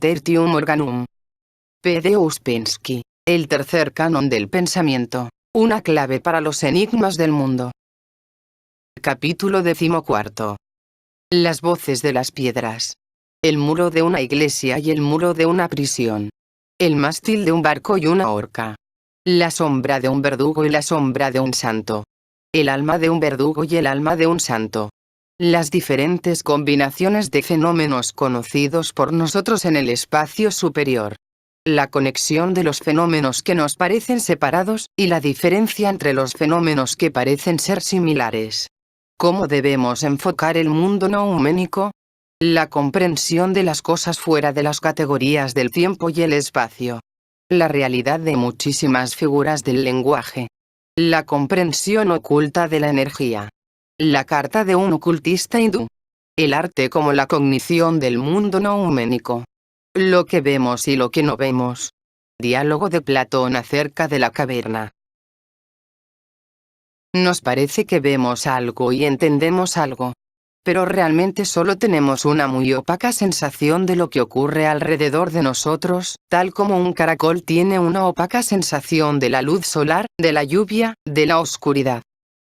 Tertium Organum. P. de Ouspensky. El tercer canon del pensamiento. Una clave para los enigmas del mundo. Capítulo 14. Las voces de las piedras. El muro de una iglesia y el muro de una prisión. El mástil de un barco y una horca. La sombra de un verdugo y la sombra de un santo. El alma de un verdugo y el alma de un santo. Las diferentes combinaciones de fenómenos conocidos por nosotros en el espacio superior. La conexión de los fenómenos que nos parecen separados, y la diferencia entre los fenómenos que parecen ser similares. ¿Cómo debemos enfocar el mundo nouménico? La comprensión de las cosas fuera de las categorías del tiempo y el espacio. La realidad de muchísimas figuras del lenguaje. La comprensión oculta de la energía. La carta de un ocultista hindú. El arte como la cognición del mundo nouménico. Lo que vemos y lo que no vemos. Diálogo de Platón acerca de la caverna. Nos parece que vemos algo y entendemos algo. Pero realmente solo tenemos una muy opaca sensación de lo que ocurre alrededor de nosotros, tal como un caracol tiene una opaca sensación de la luz solar, de la lluvia, de la oscuridad.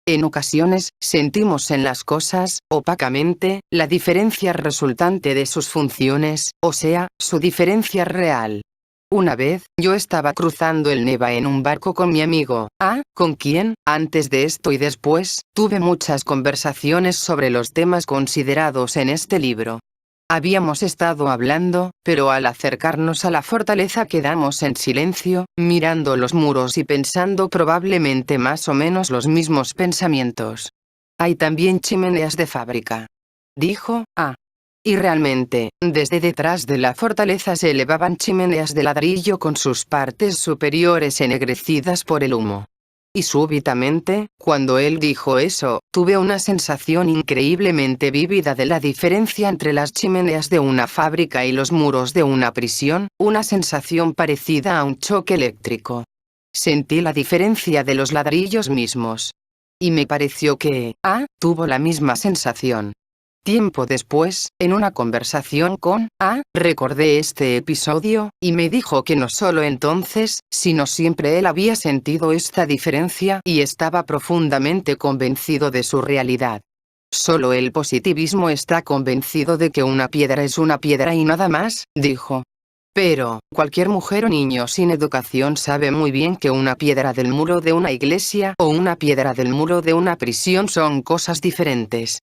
En ocasiones, sentimos en las cosas, opacamente, la diferencia resultante de sus funciones, o sea, su diferencia real. Una vez, yo estaba cruzando el Neva en un barco con mi amigo, con quien, antes de esto y después, tuve muchas conversaciones sobre los temas considerados en este libro. Habíamos estado hablando, pero al acercarnos a la fortaleza quedamos en silencio, mirando los muros y pensando probablemente más o menos los mismos pensamientos. Hay también chimeneas de fábrica. Dijo, Y realmente, desde detrás de la fortaleza se elevaban chimeneas de ladrillo con sus partes superiores ennegrecidas por el humo. Y súbitamente, cuando él dijo eso, tuve una sensación increíblemente vívida de la diferencia entre las chimeneas de una fábrica y los muros de una prisión, una sensación parecida a un choque eléctrico. Sentí la diferencia de los ladrillos mismos. Y me pareció que, tuvo la misma sensación. Tiempo después, en una conversación con recordé este episodio, y me dijo que no solo entonces, sino siempre él había sentido esta diferencia y estaba profundamente convencido de su realidad. Solo el positivismo está convencido de que una piedra es una piedra y nada más, dijo. Pero, cualquier mujer o niño sin educación sabe muy bien que una piedra del muro de una iglesia o una piedra del muro de una prisión son cosas diferentes.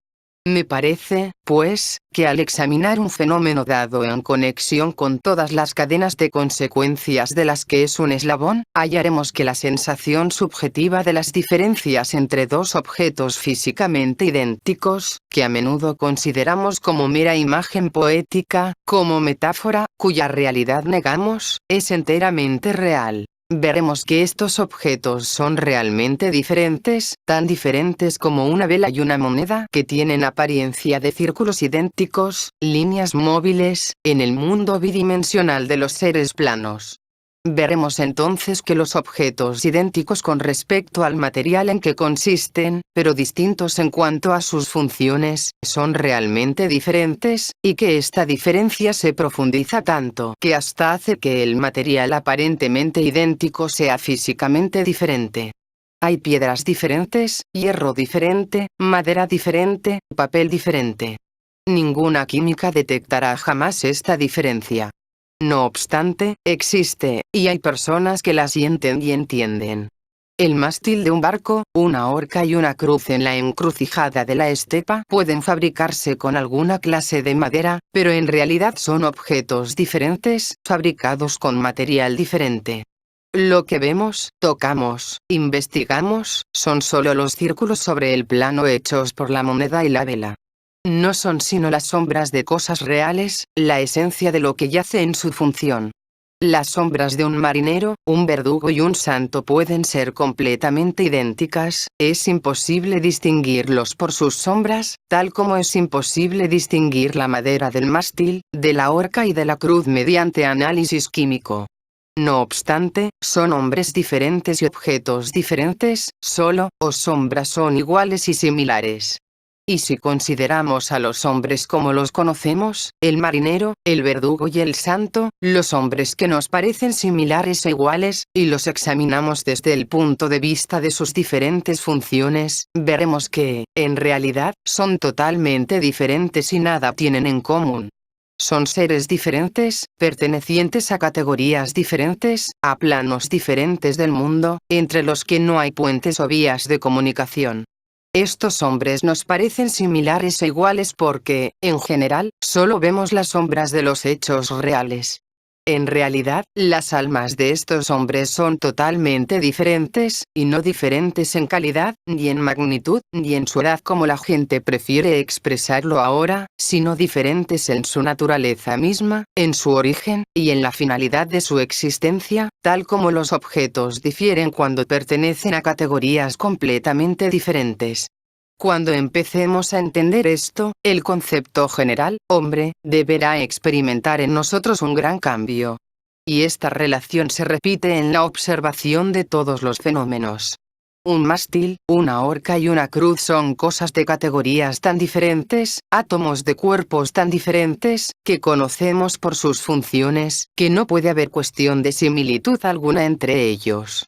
Me parece, pues, que al examinar un fenómeno dado en conexión con todas las cadenas de consecuencias de las que es un eslabón, hallaremos que la sensación subjetiva de las diferencias entre dos objetos físicamente idénticos, que a menudo consideramos como mera imagen poética, como metáfora, cuya realidad negamos, es enteramente real. Veremos que estos objetos son realmente diferentes, tan diferentes como una vela y una moneda que tienen apariencia de círculos idénticos, líneas móviles, en el mundo bidimensional de los seres planos. Veremos entonces que los objetos idénticos con respecto al material en que consisten, pero distintos en cuanto a sus funciones, son realmente diferentes, y que esta diferencia se profundiza tanto que hasta hace que el material aparentemente idéntico sea físicamente diferente. Hay piedras diferentes, hierro diferente, madera diferente, papel diferente. Ninguna química detectará jamás esta diferencia. No obstante, existe, y hay personas que la sienten y entienden. El mástil de un barco, una horca y una cruz en la encrucijada de la estepa pueden fabricarse con alguna clase de madera, pero en realidad son objetos diferentes, fabricados con material diferente. Lo que vemos, tocamos, investigamos, son solo los círculos sobre el plano hechos por la moneda y la vela. No son sino las sombras de cosas reales, la esencia de lo que yace en su función. Las sombras de un marinero, un verdugo y un santo pueden ser completamente idénticas, es imposible distinguirlos por sus sombras, tal como es imposible distinguir la madera del mástil, de la horca y de la cruz mediante análisis químico. No obstante, son hombres diferentes y objetos diferentes, solo, o sombras son iguales y similares. Y si consideramos a los hombres como los conocemos, el marinero, el verdugo y el santo, los hombres que nos parecen similares e iguales, y los examinamos desde el punto de vista de sus diferentes funciones, veremos que, en realidad, son totalmente diferentes y nada tienen en común. Son seres diferentes, pertenecientes a categorías diferentes, a planos diferentes del mundo, entre los que no hay puentes o vías de comunicación. Estos hombres nos parecen similares e iguales porque, en general, solo vemos las sombras de los hechos reales. En realidad, las almas de estos hombres son totalmente diferentes, y no diferentes en calidad, ni en magnitud, ni en su edad como la gente prefiere expresarlo ahora, sino diferentes en su naturaleza misma, en su origen, y en la finalidad de su existencia, tal como los objetos difieren cuando pertenecen a categorías completamente diferentes. Cuando empecemos a entender esto, el concepto general, hombre, deberá experimentar en nosotros un gran cambio. Y esta relación se repite en la observación de todos los fenómenos. Un mástil, una horca y una cruz son cosas de categorías tan diferentes, átomos de cuerpos tan diferentes, que conocemos por sus funciones, que no puede haber cuestión de similitud alguna entre ellos.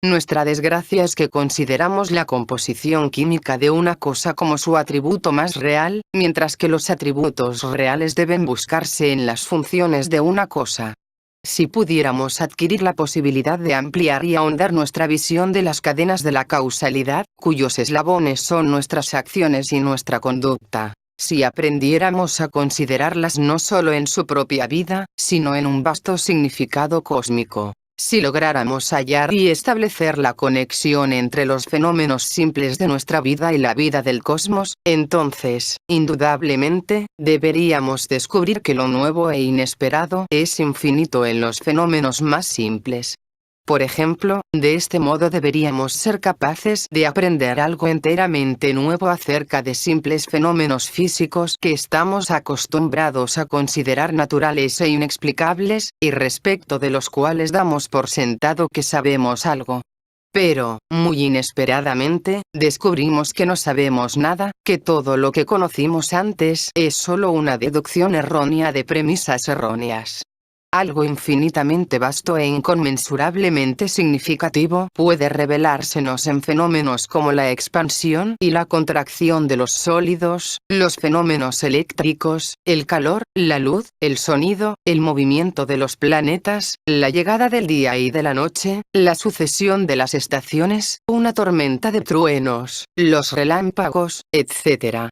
Nuestra desgracia es que consideramos la composición química de una cosa como su atributo más real, mientras que los atributos reales deben buscarse en las funciones de una cosa. Si pudiéramos adquirir la posibilidad de ampliar y ahondar nuestra visión de las cadenas de la causalidad, cuyos eslabones son nuestras acciones y nuestra conducta, si aprendiéramos a considerarlas no solo en su propia vida, sino en un vasto significado cósmico, si lográramos hallar y establecer la conexión entre los fenómenos simples de nuestra vida y la vida del cosmos, entonces, indudablemente, deberíamos descubrir que lo nuevo e inesperado es infinito en los fenómenos más simples. Por ejemplo, de este modo deberíamos ser capaces de aprender algo enteramente nuevo acerca de simples fenómenos físicos que estamos acostumbrados a considerar naturales e inexplicables, y respecto de los cuales damos por sentado que sabemos algo. Pero, muy inesperadamente, descubrimos que no sabemos nada, que todo lo que conocimos antes es solo una deducción errónea de premisas erróneas. Algo infinitamente vasto e inconmensurablemente significativo puede revelársenos en fenómenos como la expansión y la contracción de los sólidos, los fenómenos eléctricos, el calor, la luz, el sonido, el movimiento de los planetas, la llegada del día y de la noche, la sucesión de las estaciones, una tormenta de truenos, los relámpagos, etc.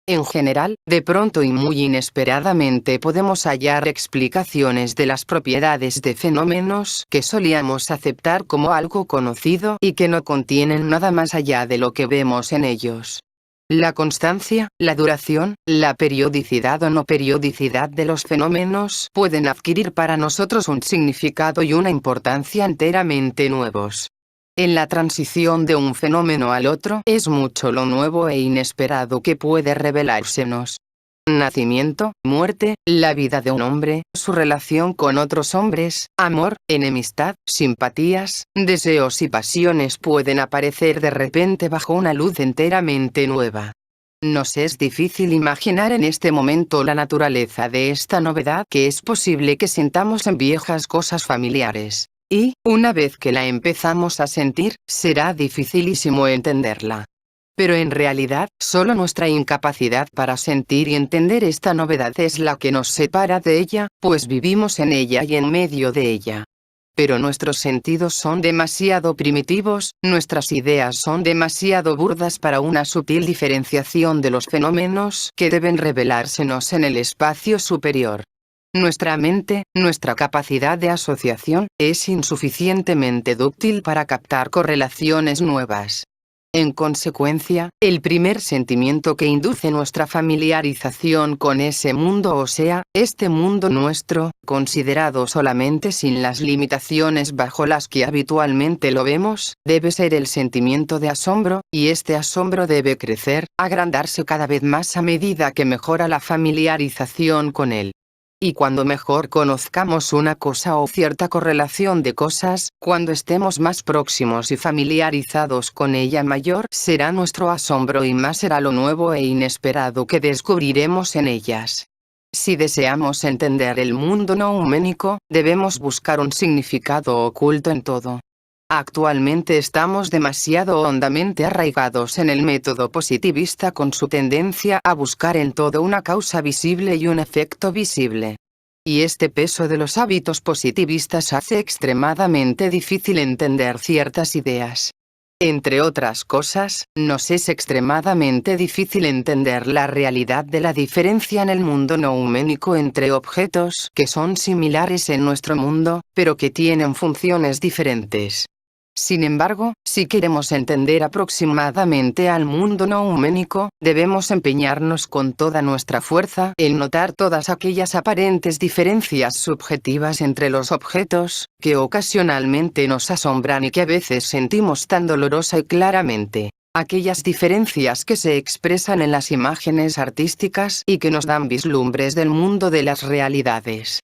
En general, de pronto y muy inesperadamente podemos hallar explicaciones de las propiedades de fenómenos que solíamos aceptar como algo conocido y que no contienen nada más allá de lo que vemos en ellos. La constancia, la duración, la periodicidad o no periodicidad de los fenómenos pueden adquirir para nosotros un significado y una importancia enteramente nuevos. En la transición de un fenómeno al otro es mucho lo nuevo e inesperado que puede revelársenos. Nacimiento, muerte, la vida de un hombre, su relación con otros hombres, amor, enemistad, simpatías, deseos y pasiones pueden aparecer de repente bajo una luz enteramente nueva. Nos es difícil imaginar en este momento la naturaleza de esta novedad que es posible que sintamos en viejas cosas familiares. Y, una vez que la empezamos a sentir, será dificilísimo entenderla. Pero en realidad, solo nuestra incapacidad para sentir y entender esta novedad es la que nos separa de ella, pues vivimos en ella y en medio de ella. Pero nuestros sentidos son demasiado primitivos, nuestras ideas son demasiado burdas para una sutil diferenciación de los fenómenos que deben revelársenos en el espacio superior. Nuestra mente, nuestra capacidad de asociación, es insuficientemente dúctil para captar correlaciones nuevas. En consecuencia, el primer sentimiento que induce nuestra familiarización con ese mundo, o sea, este mundo nuestro, considerado solamente sin las limitaciones bajo las que habitualmente lo vemos, debe ser el sentimiento de asombro, y este asombro debe crecer, agrandarse cada vez más a medida que mejora la familiarización con él. Y cuando mejor conozcamos una cosa o cierta correlación de cosas, cuando estemos más próximos y familiarizados con ella, mayor será nuestro asombro y más será lo nuevo e inesperado que descubriremos en ellas. Si deseamos entender el mundo nouménico, debemos buscar un significado oculto en todo. Actualmente estamos demasiado hondamente arraigados en el método positivista con su tendencia a buscar en todo una causa visible y un efecto visible. Y este peso de los hábitos positivistas hace extremadamente difícil entender ciertas ideas. Entre otras cosas, nos es extremadamente difícil entender la realidad de la diferencia en el mundo nouménico entre objetos que son similares en nuestro mundo, pero que tienen funciones diferentes. Sin embargo, si queremos entender aproximadamente al mundo nouménico, debemos empeñarnos con toda nuestra fuerza en notar todas aquellas aparentes diferencias subjetivas entre los objetos, que ocasionalmente nos asombran y que a veces sentimos tan dolorosa y claramente. Aquellas diferencias que se expresan en las imágenes artísticas y que nos dan vislumbres del mundo de las realidades.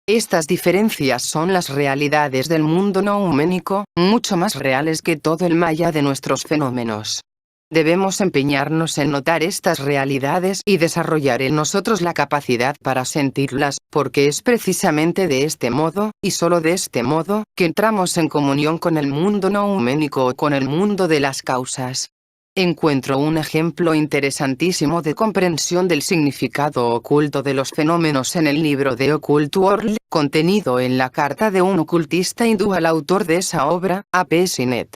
Estas diferencias son las realidades del mundo nouménico, mucho más reales que todo el maya de nuestros fenómenos. Debemos empeñarnos en notar estas realidades y desarrollar en nosotros la capacidad para sentirlas, porque es precisamente de este modo, y solo de este modo, que entramos en comunión con el mundo nouménico o con el mundo de las causas. Encuentro un ejemplo interesantísimo de comprensión del significado oculto de los fenómenos en el libro de Occult World, contenido en la carta de un ocultista hindú al autor de esa obra, A.P. Sinet.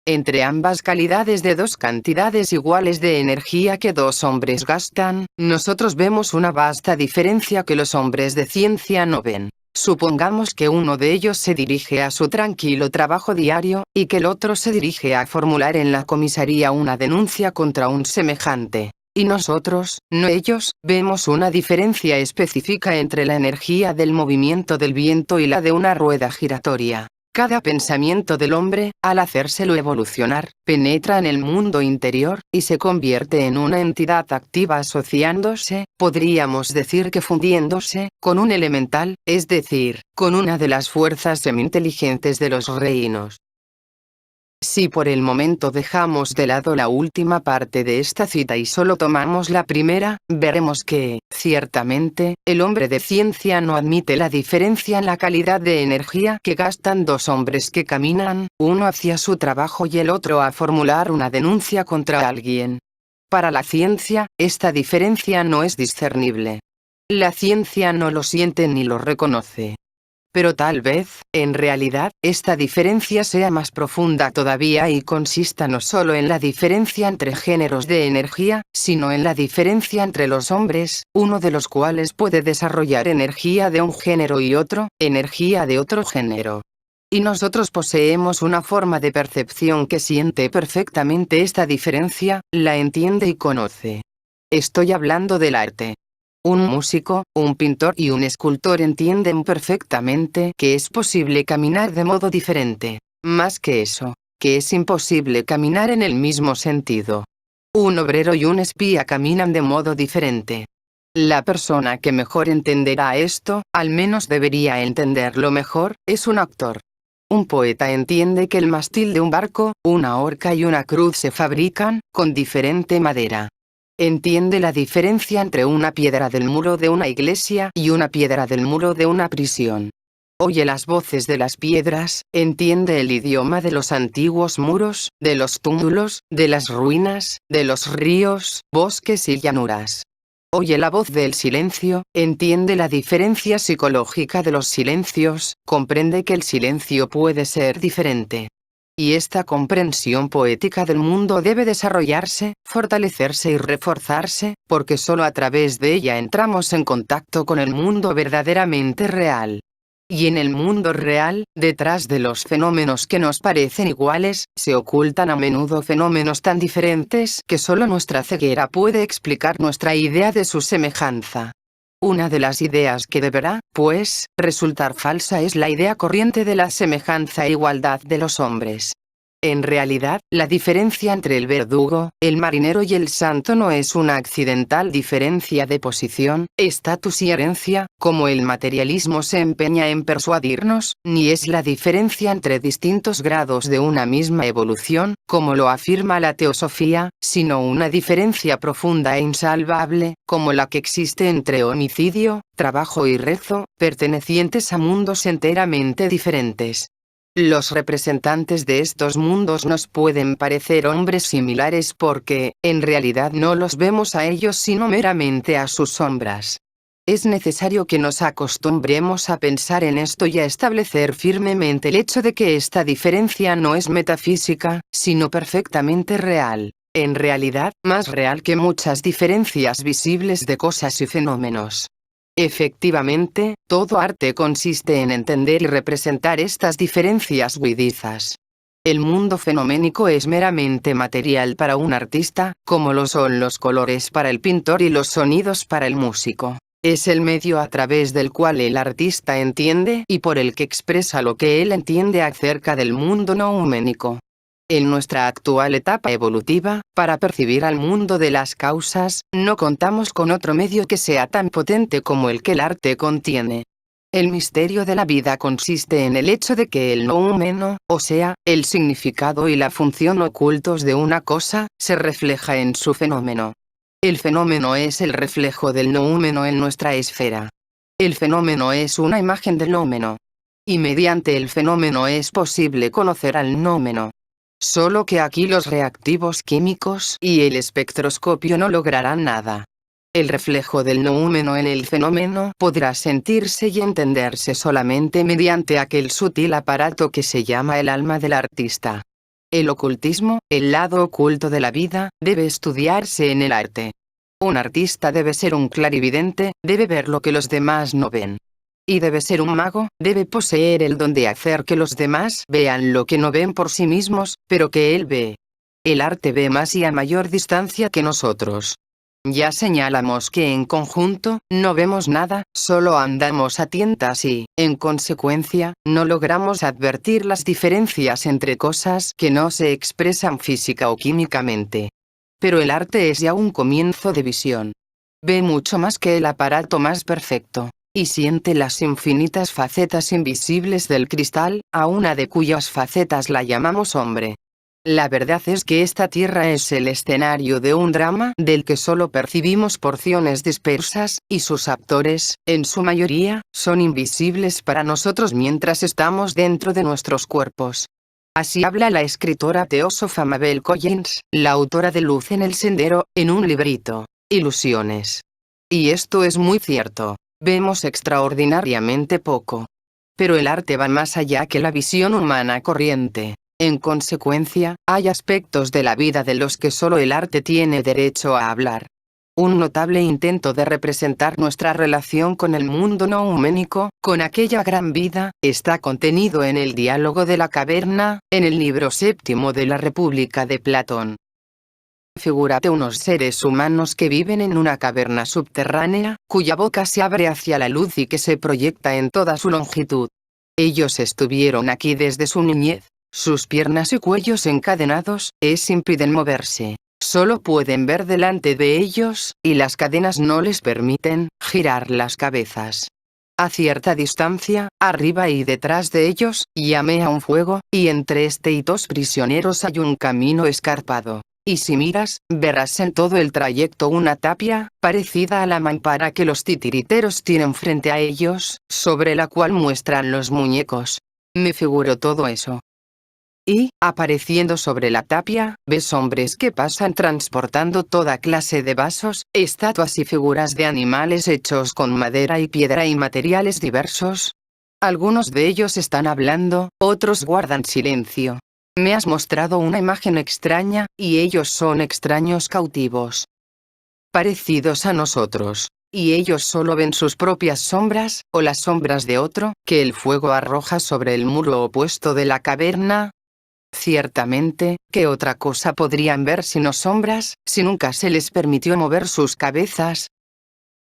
Entre ambas calidades de dos cantidades iguales de energía que dos hombres gastan, nosotros vemos una vasta diferencia que los hombres de ciencia no ven. Supongamos que uno de ellos se dirige a su tranquilo trabajo diario, y que el otro se dirige a formular en la comisaría una denuncia contra un semejante. Y nosotros, no ellos, vemos una diferencia específica entre la energía del movimiento del viento y la de una rueda giratoria. Cada pensamiento del hombre, al hacérselo evolucionar, penetra en el mundo interior, y se convierte en una entidad activa asociándose, podríamos decir que fundiéndose, con un elemental, es decir, con una de las fuerzas semi-inteligentes de los reinos. Si por el momento dejamos de lado la última parte de esta cita y solo tomamos la primera, veremos que, ciertamente, el hombre de ciencia no admite la diferencia en la calidad de energía que gastan dos hombres que caminan, uno hacia su trabajo y el otro a formular una denuncia contra alguien. Para la ciencia, esta diferencia no es discernible. La ciencia no lo siente ni lo reconoce. Pero tal vez, en realidad, esta diferencia sea más profunda todavía y consista no solo en la diferencia entre géneros de energía, sino en la diferencia entre los hombres, uno de los cuales puede desarrollar energía de un género y otro, energía de otro género. Y nosotros poseemos una forma de percepción que siente perfectamente esta diferencia, la entiende y conoce. Estoy hablando del arte. Un músico, un pintor y un escultor entienden perfectamente que es posible caminar de modo diferente. Más que eso, que es imposible caminar en el mismo sentido. Un obrero y un espía caminan de modo diferente. La persona que mejor entenderá esto, al menos debería entenderlo mejor, es un actor. Un poeta entiende que el mástil de un barco, una horca y una cruz se fabrican con diferente madera. Entiende la diferencia entre una piedra del muro de una iglesia y una piedra del muro de una prisión. Oye las voces de las piedras, entiende el idioma de los antiguos muros, de los túmulos, de las ruinas, de los ríos, bosques y llanuras. Oye la voz del silencio, entiende la diferencia psicológica de los silencios, comprende que el silencio puede ser diferente. Y esta comprensión poética del mundo debe desarrollarse, fortalecerse y reforzarse, porque solo a través de ella entramos en contacto con el mundo verdaderamente real. Y en el mundo real, detrás de los fenómenos que nos parecen iguales, se ocultan a menudo fenómenos tan diferentes que solo nuestra ceguera puede explicar nuestra idea de su semejanza. Una de las ideas que deberá, pues, resultar falsa es la idea corriente de la semejanza e igualdad de los hombres. En realidad, la diferencia entre el verdugo, el marinero y el santo no es una accidental diferencia de posición, estatus y herencia, como el materialismo se empeña en persuadirnos, ni es la diferencia entre distintos grados de una misma evolución, como lo afirma la teosofía, sino una diferencia profunda e insalvable, como la que existe entre homicidio, trabajo y rezo, pertenecientes a mundos enteramente diferentes. Los representantes de estos mundos nos pueden parecer hombres similares porque, en realidad no los vemos a ellos sino meramente a sus sombras. Es necesario que nos acostumbremos a pensar en esto y a establecer firmemente el hecho de que esta diferencia no es metafísica, sino perfectamente real. En realidad, más real que muchas diferencias visibles de cosas y fenómenos. Efectivamente, todo arte consiste en entender y representar estas diferencias huidizas. El mundo fenoménico es meramente material para un artista, como lo son los colores para el pintor y los sonidos para el músico. Es el medio a través del cual el artista entiende y por el que expresa lo que él entiende acerca del mundo nouménico. En nuestra actual etapa evolutiva, para percibir al mundo de las causas, no contamos con otro medio que sea tan potente como el que el arte contiene. El misterio de la vida consiste en el hecho de que el noumeno, o sea, el significado y la función ocultos de una cosa, se refleja en su fenómeno. El fenómeno es el reflejo del noumeno en nuestra esfera. El fenómeno es una imagen del noumeno. Y mediante el fenómeno es posible conocer al noumeno. Solo que aquí los reactivos químicos y el espectroscopio no lograrán nada. El reflejo del noumeno en el fenómeno podrá sentirse y entenderse solamente mediante aquel sutil aparato que se llama el alma del artista. El ocultismo, el lado oculto de la vida, debe estudiarse en el arte. Un artista debe ser un clarividente, debe ver lo que los demás no ven. Y debe ser un mago, debe poseer el don de hacer que los demás vean lo que no ven por sí mismos, pero que él ve. El arte ve más y a mayor distancia que nosotros. Ya señalamos que en conjunto, no vemos nada, solo andamos a tientas y, en consecuencia, no logramos advertir las diferencias entre cosas que no se expresan física o químicamente. Pero el arte es ya un comienzo de visión. Ve mucho más que el aparato más perfecto. Y siente las infinitas facetas invisibles del cristal, a una de cuyas facetas la llamamos hombre. La verdad es que esta tierra es el escenario de un drama del que solo percibimos porciones dispersas, y sus actores, en su mayoría, son invisibles para nosotros mientras estamos dentro de nuestros cuerpos. Así habla la escritora teósofa Mabel Collins, la autora de Luz en el Sendero, en un librito, Ilusiones. Y esto es muy cierto. Vemos extraordinariamente poco. Pero el arte va más allá que la visión humana corriente. En consecuencia, hay aspectos de la vida de los que solo el arte tiene derecho a hablar. Un notable intento de representar nuestra relación con el mundo nouménico, con aquella gran vida, está contenido en el Diálogo de la Caverna, en el libro séptimo de la República de Platón. Figúrate unos seres humanos que viven en una caverna subterránea, cuya boca se abre hacia la luz y que se proyecta en toda su longitud. Ellos estuvieron aquí desde su niñez. Sus piernas y cuellos encadenados, impiden moverse. Solo pueden ver delante de ellos, y las cadenas no les permiten girar las cabezas. A cierta distancia, arriba y detrás de ellos, llamea un fuego, y entre este y dos prisioneros hay un camino escarpado. Y si miras, verás en todo el trayecto una tapia, parecida a la mampara que los titiriteros tienen frente a ellos, sobre la cual muestran los muñecos. Me figuro todo eso. Y, apareciendo sobre la tapia, ves hombres que pasan transportando toda clase de vasos, estatuas y figuras de animales hechos con madera y piedra y materiales diversos. Algunos de ellos están hablando, otros guardan silencio. Me has mostrado una imagen extraña, y ellos son extraños cautivos. Parecidos a nosotros. Y ellos solo ven sus propias sombras, o las sombras de otro, que el fuego arroja sobre el muro opuesto de la caverna. Ciertamente, ¿qué otra cosa podrían ver sino sombras, si nunca se les permitió mover sus cabezas?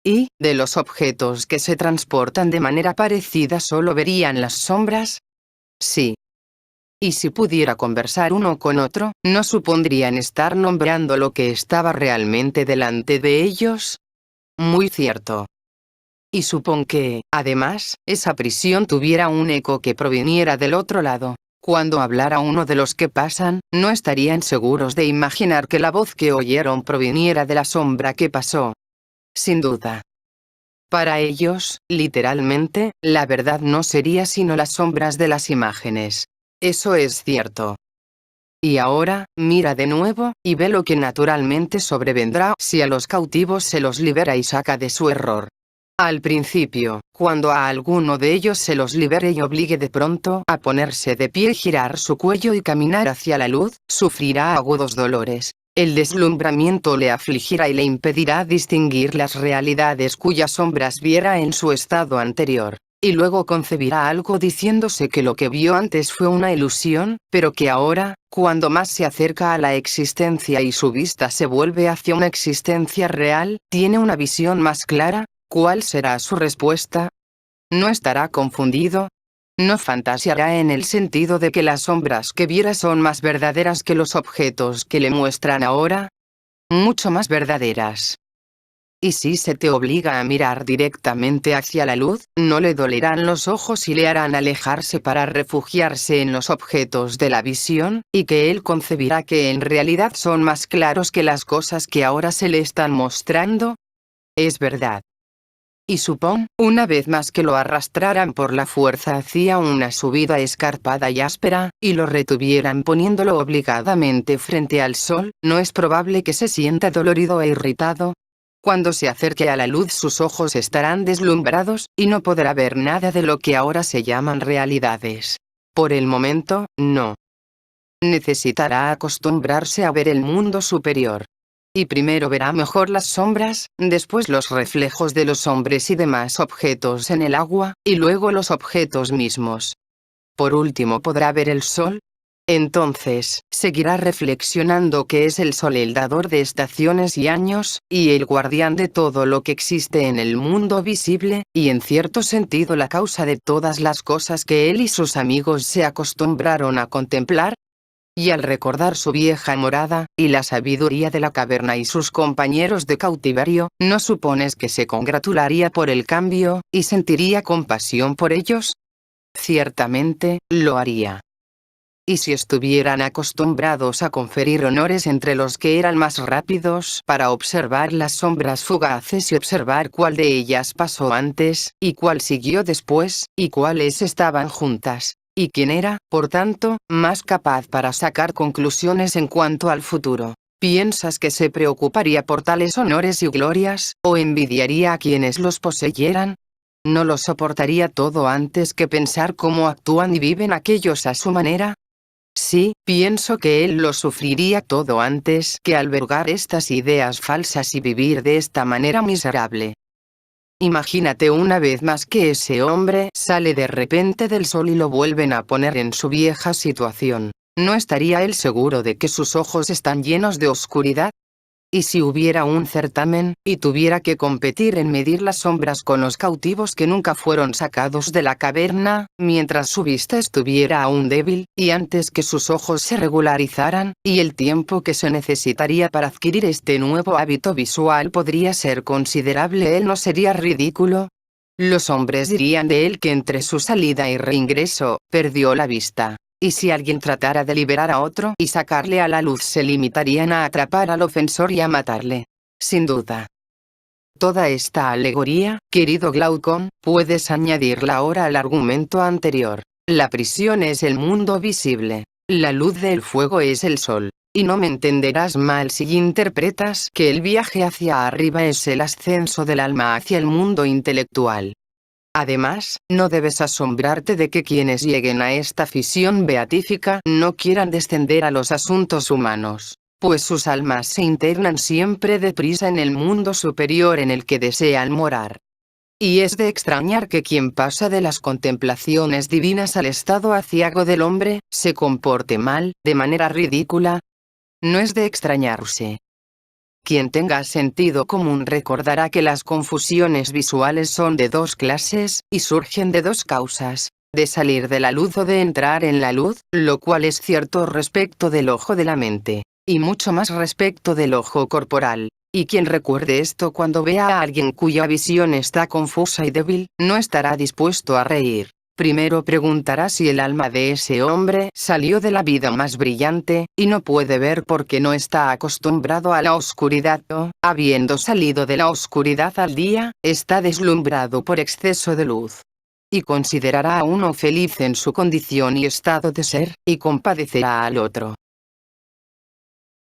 Y, de los objetos que se transportan de manera parecida solo verían las sombras. Sí. Y si pudiera conversar uno con otro, ¿no supondrían estar nombrando lo que estaba realmente delante de ellos? Muy cierto. Y supón que, además, esa prisión tuviera un eco que proviniera del otro lado. Cuando hablara uno de los que pasan, no estarían seguros de imaginar que la voz que oyeron proviniera de la sombra que pasó. Sin duda. Para ellos, literalmente, la verdad no sería sino las sombras de las imágenes. Eso es cierto. Y ahora, mira de nuevo, y ve lo que naturalmente sobrevendrá si a los cautivos se los libera y saca de su error. Al principio, cuando a alguno de ellos se los libere y obligue de pronto a ponerse de pie y girar su cuello y caminar hacia la luz, sufrirá agudos dolores. El deslumbramiento le afligirá y le impedirá distinguir las realidades cuyas sombras viera en su estado anterior. Y luego concebirá algo diciéndose que lo que vio antes fue una ilusión, pero que ahora, cuando más se acerca a la existencia y su vista se vuelve hacia una existencia real, tiene una visión más clara. ¿Cuál será su respuesta? ¿No estará confundido? ¿No fantaseará en el sentido de que las sombras que viera son más verdaderas que los objetos que le muestran ahora? Mucho más verdaderas. Y si se te obliga a mirar directamente hacia la luz, no le dolerán los ojos y le harán alejarse para refugiarse en los objetos de la visión, y que él concebirá que en realidad son más claros que las cosas que ahora se le están mostrando. Es verdad. Y supón, una vez más que lo arrastraran por la fuerza hacia una subida escarpada y áspera, y lo retuvieran poniéndolo obligadamente frente al sol, ¿no es probable que se sienta dolorido e irritado? Cuando se acerque a la luz sus ojos estarán deslumbrados, y no podrá ver nada de lo que ahora se llaman realidades. Por el momento, no. Necesitará acostumbrarse a ver el mundo superior. Y primero verá mejor las sombras, después los reflejos de los hombres y demás objetos en el agua, y luego los objetos mismos. Por último podrá ver el sol. Entonces, seguirá reflexionando que es el sol el dador de estaciones y años, y el guardián de todo lo que existe en el mundo visible, y en cierto sentido la causa de todas las cosas que él y sus amigos se acostumbraron a contemplar. Y al recordar su vieja morada, y la sabiduría de la caverna y sus compañeros de cautiverio, ¿no supones que se congratularía por el cambio, y sentiría compasión por ellos? Ciertamente, lo haría. Y si estuvieran acostumbrados a conferir honores entre los que eran más rápidos para observar las sombras fugaces y observar cuál de ellas pasó antes, y cuál siguió después, y cuáles estaban juntas, y quién era, por tanto, más capaz para sacar conclusiones en cuanto al futuro, ¿piensas que se preocuparía por tales honores y glorias, o envidiaría a quienes los poseyeran? ¿No lo soportaría todo antes que pensar cómo actúan y viven aquellos a su manera? Sí, pienso que él lo sufriría todo antes que albergar estas ideas falsas y vivir de esta manera miserable. Imagínate una vez más que ese hombre sale de repente del sol y lo vuelven a poner en su vieja situación. ¿No estaría él seguro de que sus ojos están llenos de oscuridad? Y si hubiera un certamen, y tuviera que competir en medir las sombras con los cautivos que nunca fueron sacados de la caverna, mientras su vista estuviera aún débil, y antes que sus ojos se regularizaran, y el tiempo que se necesitaría para adquirir este nuevo hábito visual podría ser considerable, ¿él no sería ridículo? Los hombres dirían de él que entre su salida y reingreso, perdió la vista. Y si alguien tratara de liberar a otro y sacarle a la luz, se limitarían a atrapar al ofensor y a matarle. Sin duda. Toda esta alegoría, querido Glaucón, puedes añadirla ahora al argumento anterior. La prisión es el mundo visible. La luz del fuego es el sol. Y no me entenderás mal si interpretas que el viaje hacia arriba es el ascenso del alma hacia el mundo intelectual. Además, no debes asombrarte de que quienes lleguen a esta fisión beatífica no quieran descender a los asuntos humanos, pues sus almas se internan siempre deprisa en el mundo superior en el que desean morar. Y es de extrañar que quien pasa de las contemplaciones divinas al estado aciago del hombre, se comporte mal, de manera ridícula. No es de extrañarse. Quien tenga sentido común recordará que las confusiones visuales son de dos clases, y surgen de dos causas. de salir de la luz o de entrar en la luz, lo cual es cierto respecto del ojo de la mente, y mucho más respecto del ojo corporal. Y quien recuerde esto cuando vea a alguien cuya visión está confusa y débil, no estará dispuesto a reír. Primero preguntará si el alma de ese hombre salió de la vida más brillante, y no puede ver porque no está acostumbrado a la oscuridad o, habiendo salido de la oscuridad al día, está deslumbrado por exceso de luz. Y considerará a uno feliz en su condición y estado de ser, y compadecerá al otro.